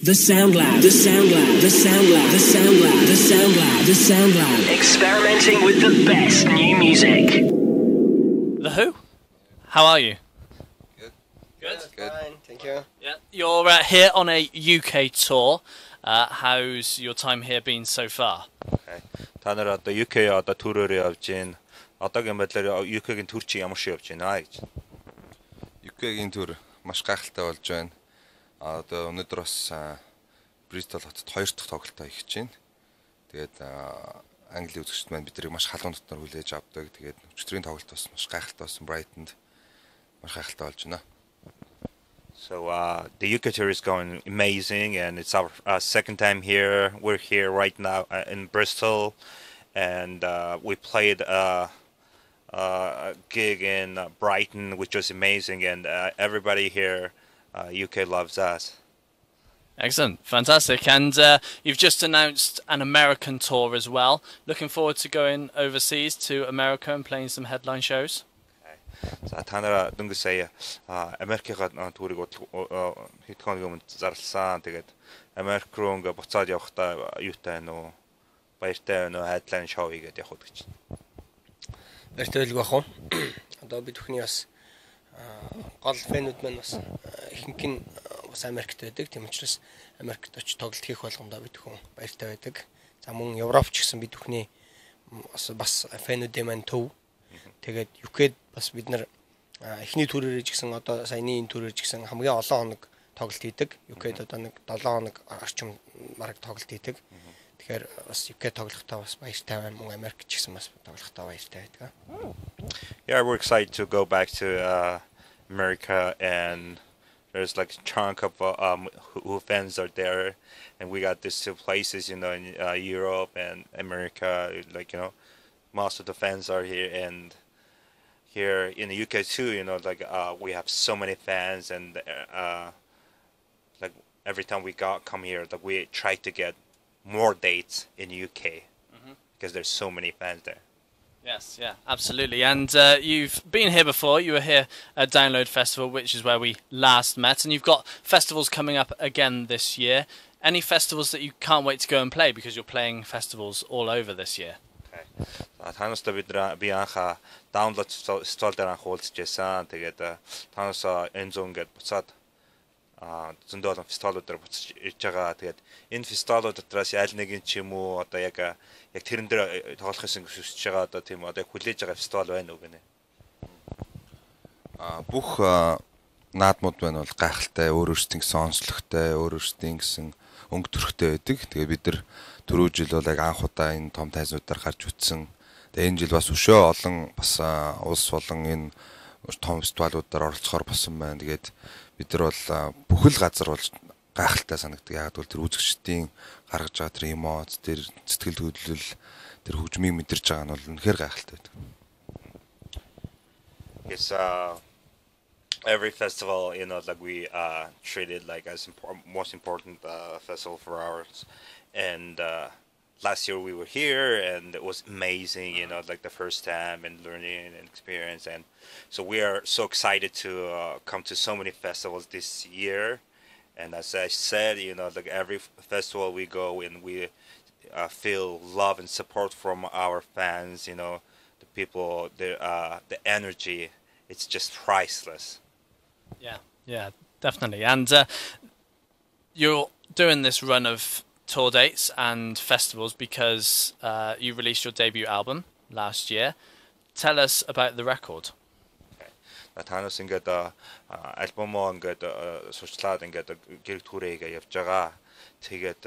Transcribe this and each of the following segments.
The Sound Lab, the Sound Lab, the Sound Lab, the Sound Lab, the Sound Lab, the Sound Lab. Experimenting with the best new music. The Who? How are you? Good. Good? Good. Fine, thank you. Yeah. You're here on a UK tour. How's your time here been so far? Та нар одоо UK одоо төрөөр явж гин. Одоогийн байдлаар UK-ийн төр чи ямар шиг явж байна гэж. UK-ийн төр маш гайхалтай болж байна. Одоо өнөөдөр бас Bristol хотод 2 дахь тоглолтоо хийж байна. Тэгээд Английн үзэгчд маань биднийг маш халуун дотор хүлээж авдаг. Тэгээд өчигдрийн тоглолт бас маш гайхалтай болсон. Brighton-д маш гайхалтай болж байна. So the UK tour is going amazing, and it's our second time here. We're here right now in Bristol, and we played a gig in Brighton, which was amazing, and everybody here, UK loves us. Excellent, fantastic. And you've just announced an American tour as well. Looking forward to going overseas to America and playing some headline shows. За та нараа дөнгөж сая Америкийн түүрийг хэдхэн өдрийн өмнө зарласан. Тэгээд Америк руу ингээ буцаад явахдаа юутай байна уу? Баяртай байна уу? Хайдлайн шоу хийгээд явах гэж. Баяртай байлгүй ах уу? Одоо бид бүхний бас гол фэнүүд маань бас ихэнх нь бас Америкт байдаг. Тийм учраас Америкт очиж тоглолт хийх болгондоо бид бүхэн баяртай байдаг. За мөн Европ ч гэсэн бид бүхний бас фэнүүдийн маань төв. Тэгээд UK-д бас бид нар эхний төрөөрөө ч гэсэн одоо саяны энэ төрөөр ч гэсэн хамгийн олон хоног тоглолт хийдэг. UK-д одоо нэг 7 хоног орчим мараг тоглолт хийдэг. Тэгэхээр бас UK тоглохтаа бас баяртай байна. Мөн Америк ч гэсэн бас тоглохтаа баяртай байдаг. Yeah, we're excited to go back to America, and there's like a chunk of who fans are there, and we got these two places, you know, in Europe and America. Like, you know, most of the fans are here, and here in the UK too, you know, like we have so many fans, and like every time we come here, like we try to get more dates in UK because there's so many fans there. Yes, yeah, absolutely. And you've been here before. You were here at Download Festival, which is where we last met. And you've got festivals coming up again this year. Any festivals that you can't wait to go and play, because you're playing festivals all over this year? Танаас би анхаа download стол дээр анх уулзж байсан. Тэгээд танаас энэ зүүн гээд буцаад зөндөө олон фестивалуудаар буцаж ирж байгаа. Тэгээд энэ фестивалууд дотроос аль нэг нь ч юм уу одоо яг тэрэн дээр тоглох гэсэн хүсэж байгаа одоо тийм одоо хүлээж байгаа фестивал байна уу гэнэ. Бүх наадмууд байна бол гайхалтай, өөр өөрсдийн сонслогтой, өөр өөрсдийн гэсэн өнгө төрхтэй байдаг. Тэгээд бид нар түрүү жил бол яг анх удаа энэ том тайзнуудаар гарч үтсэн. Тэгээ энэ жил бас өшөө олон бас улс болон энэ том фестивалуудаар оролцохоор болсон байна. Тэгээд бид нар бол бүхэл газар болж гайхалтай санагддаг. Яг бол тэр үзэгчдийн гаргаж байгаа тэр эмоц, тэр сэтгэл хөдлөл, тэр хөгжмийг мэдэрч байгаа нь бол үнэхээр гайхалтай байдаг. Yes, every festival, you know, like we treat it like as most important festival for ours. And last year we were here, and it was amazing, you know, like the first time, and learning and experience. And so we are so excited to come to so many festivals this year. And as I said, you know, like every festival we go in, we feel love and support from our fans, you know, the people, the energy. It's just priceless. Yeah, definitely. And you're doing this run of tour dates and festivals because you released your debut album last year. Tell us about the record. Танаас ингээд альбомоо ингээд сурчлаад ингээд гэрэг түрээгээ явж байгаа. Тэгээд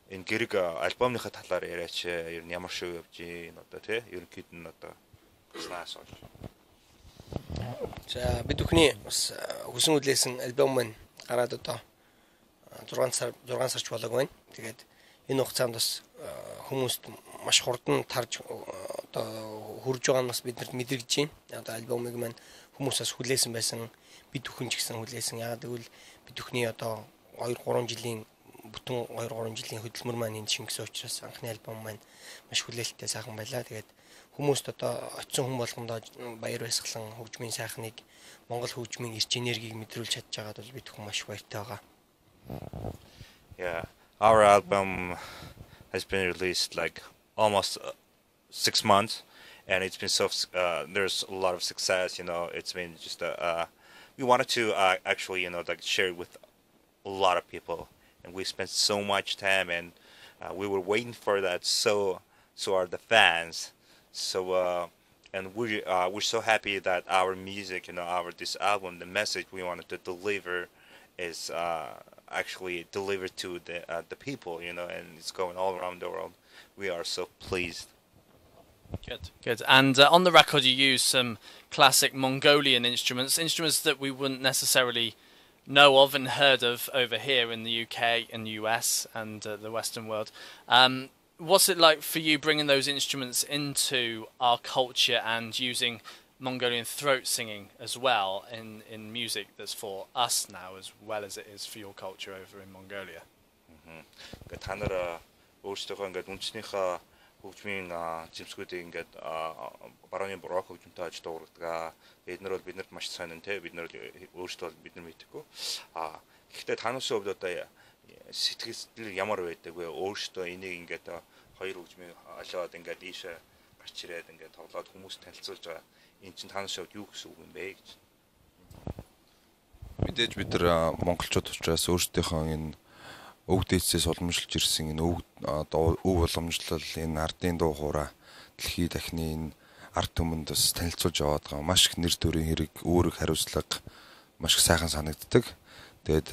энэ гэрэг альбомныхаа талаар яриач. Ер нь ямар шиг явж гин одоо тий? Ерөнхийд нь одоо слаш. За бид бүхний бас хүсэн хүлээсэн альбом маань гараад одоо 6 сарч болоог байна. Тэгээд энэ хугацаанд бас хүмүүст маш хурдан тарж одоо хүрж байгаа нь бас биднэрт мэдрэгдэж байна. Одоо альбомыг маань хүмүүсээс хүлээсэн байсан, бид бүхэн ч гэсэн хүлээсэн. Яг гэвэл бид бүхний одоо 2-3 жилийн бүтэн 2-3 жилийн хөдөлмөр маань энд шингэсэн учраас анхны альбом маань маш хүлээлттэй сайхан байлаа. Тэгээд хүмүүст одоо очисон хүн болгондоо баяр баясгалан хөгжмийн сайхныг, Монгол хөгжмийн эрч энергийг мэдрүүлж чадж байгаад бол бид бүхэн маш баяртай байгаа. Yeah, our album has been released like almost 6 months, and it's been there's a lot of success. It's been just we wanted to actually like share it with a lot of people, and we spent so much time, and we were waiting for that. So are the fans. And we're so happy that our music, our this album, the message we wanted to deliver is actually delivered to the people, and it's going all around the world. We are so pleased. Good. And on the record, you use some classic Mongolian instruments that we wouldn't necessarily know of and heard of over here in the UK and US and the Western world. What's it like for you bringing those instruments into our culture and using Mongolian throat singing as well in music that's for us now as well as it is for your culture over in Mongolia? Та нар өөрсдөө ингээд үндснийхээ хөгжмийн зэмсгүүдийг ингээд барууны рок хөгжмөнтэй аж дуургадаг. Биднэрт маш сайн нэ бид нар өөрсдөө бид нар мэдхгүй. Гэхдээ танаас хувьд одоо сэтгэл ямар байдаг вэ? Өөрсдөө энийг ингээд хоёр хөгжмийн олоод ингээд ийшээ гарч ирээд ингээд тоглоод хүмүүст танилцуулж байгаа. Энэ чинь танаас хувьд юу гэсэн үг юм бэ гэж. Мэдээж бид нар монголчууд учраас өөрсдийнхөө энэ өг дээдсээс уламжилж ирсэн энэ өг уламжлал энэ ардын дуу хоорой дэлхий дахны энэ ард түмэнд бас танилцуулж яваад байгаа. Маш их нэр төрийн хэрэг, үүрэг хариуцлага маш их сайхан санагддаг. Тэгээд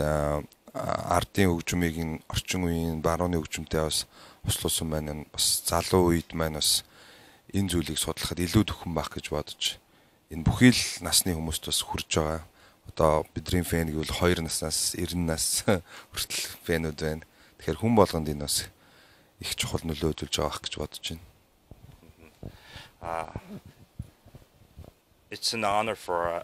ардын хөгжмийг энэ орчин үеийн барууны хөгжмөнтэй бас услуулсан байна. Бас залуу үед маань бас энэ зүйлийг судлахад илүү төхөн байх гэж бодож энэ бүхий л насны хүмүүст бас хүрж байгаа. Одоо бидний фэн гэвэл 2 наснаас 90 нас хүртэл фэнүүд байна. Тэгэхээр хүн болгонд энэ бас их чухал нөлөө үзүүлж байгаа гэж бодож байна. It's an honor for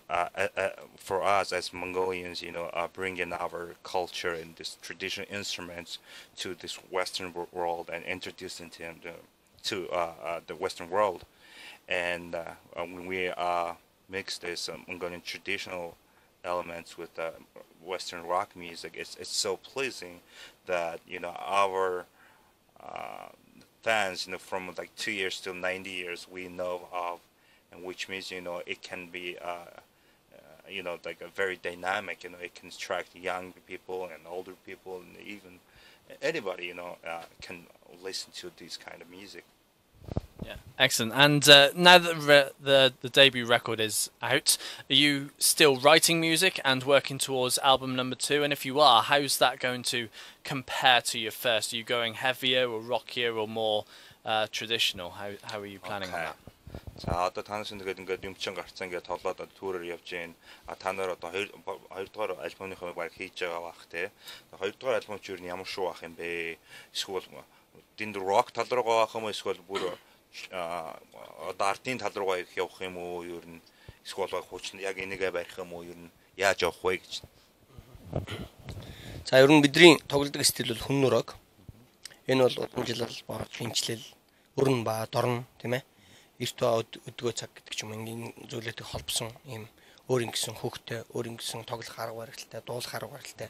us as Mongolians, bringing our culture and this traditional instruments to this Western world and introducing them to the Western world. And when we mix this Mongolian traditional elements with Western rock music, it's so pleasing that our fans, from like 2 years to 90 years, we know of. Which means it can be like a very dynamic. It can attract young people and older people, and even anybody can listen to this kind of music. Yeah, excellent. And now that the debut record is out, are you still writing music and working towards album number 2? And if you are, how's that going to compare to your first? Are you going heavier or rockier or more traditional? How are you planning on that? За одоо танаас ингээд юмчин гарцсан ингээд тоглоод түүрээр явж гин. Та нар одоо 2 дугаар альбомынхаа баг хийж байгаа бах те. 2 дугаар альбом ч юу ямар шүү ах юм бэ? Эсвэл тэнд рок тал руугаа авах юм уу? Эсвэл бүр одоо артын тал руугаа явах юм уу? Юу н эсвэл хуучны яг энийгээ барих юм уу? Юу н яаж явах вэ гэж. За ер нь бидний тоглодог стил бол хүн рок. Энэ бол уламжлал ба шинжлэл, өрн ба дорн тийм ээ. Эртөө өдгөө цаг гэдэг ч юм энэ зүйлүүдийг холбосон ийм өөрийн гэсэн хөвгтэй, өөрийн гэсэн тоглох арга барилтай, дуулах арга барилтай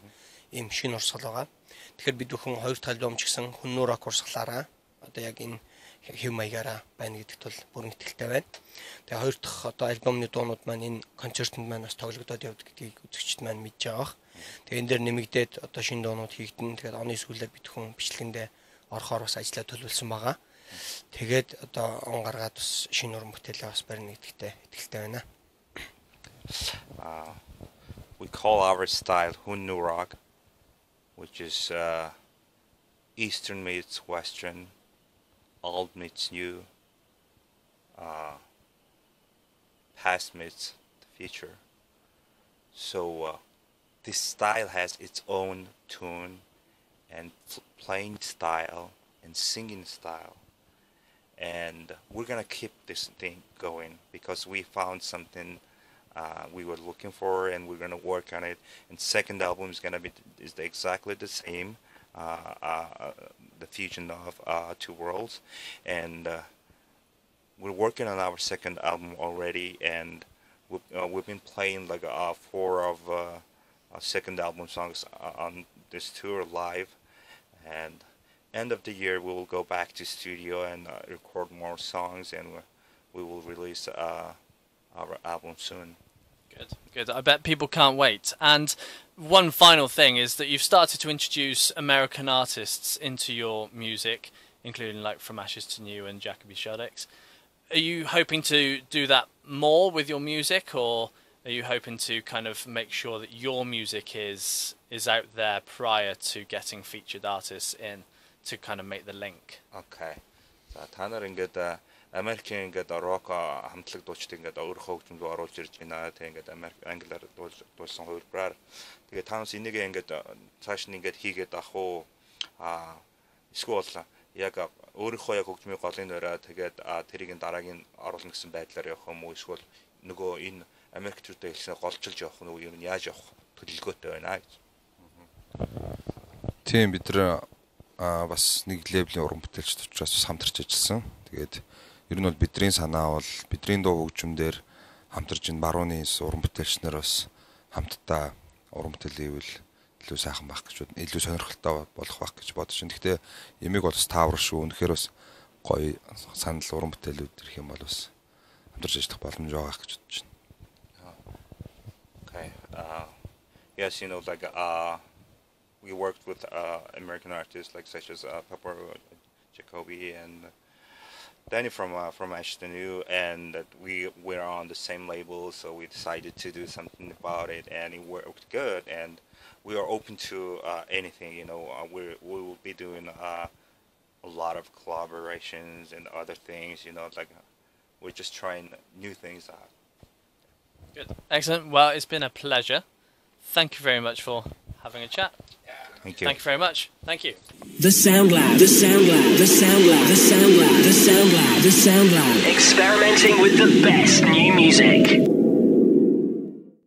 ийм шин урсгал байгаа. Тэгэхээр бид бүхэн 2 дахь альбом ч гэсэн хүн рок урсгалаараа одоо яг энэ хэв маягаараа байна гэдэгт бол бүрэн итгэлтэй байна. Тэгээ 2 дахь одоо альбомны дуунууд маань энэ концертанд маань бас тоглогдоод явдаг гэдгийг үзэгчд маань мэдж байгаа. Тэгээ энэ дээр нэмэгдээд одоо шин дуунууд хийгдэн. Тэгээд оны сүүлээр бид бүхэн бичлэгэндээ орохоор бас ажиллаа төлөвлөсөн байгаа. Тэгээд одоо он гаргаад бас шинэ уран бүтээлээ бас барина гэдэгтэй итгэлтэй байна. We call our style Hunnu rock, which is Eastern meets Western, old meets new, past meets the future. So this style has its own tune and playing style and singing style. And we're gonna keep this thing going because we found something we were looking for, and we're gonna work on it. And second album is gonna be exactly the same, the fusion of 2 worlds. And we're working on our second album already, and we've been playing like 4 of second album songs on this tour live. and end of the year we will go back to studio and record more songs, and we will release our album soon. Good. I bet people can't wait. And one final thing is that you've started to introduce American artists into your music, including like From Ashes to New and Jacoby Shaddix. Are you hoping to do that more with your music, or are you hoping to kind of make sure that your music is out there prior to getting featured artists in to kind of make the link? Okay. За та нар ингээд Америкийн ингээд рок хамтлаг дуучдыг ингээд өөрийнхөө хөгжмөд оруулж ирж байна. Тэг ингээд англиар дуулсан хувилбараар. Тэгээ та нас энийг ингээд цааш нь ингээд хийгээд авах уу? Эсвэл яг өөрийнхөө яг хөгжмийн голын дээрээ тэгээд тэрийг дараагийн оруулна гэсэн байдлаар явах юм уу? Эсвэл нөгөө энэ Америк төртэй хэлсэн голчилж явах нь юу нь яаж явах төлөвлөгөөтэй байна гэж. Тийм бид нар бас нэг лейблийн уран бүтээлч учраас хамтарч ажилласан. Тэгээд ер нь бол бидний санаа бол бидний дуу хөгжмөндөр хамтарч ин барууны уран бүтээлч нар бас хамтдаа уран бүтээл хийвэл илүү сайхан байх гэж илүү сонирхолтой болох байх гэж бодож байна. Гэхдээ ямиг бол бас таавар шүү. Үнэхээр бас гоё санал уран бүтээлүүд ирэх юм бол бас хамтарч ажиллах боломж байгаа гэж бодож байна. Okay. Yes, you know, like we worked with American artists like such as Papa Jacoby and Danny from Ashes to New, and that we were on the same label, so we decided to do something about it, and it worked good. And we are open to anything. You know, we will be doing a lot of collaborations and other things. You know, like we're just trying new things out. Good. Excellent. Well, it's been a pleasure. Thank you very much for having a chat. Thank you. Thank you very much. Thank you. The Sound Lab, the Sound Lab, the Sound Lab, the Sound Lab, the Sound Lab, the Sound Lab. Experimenting with the best new music.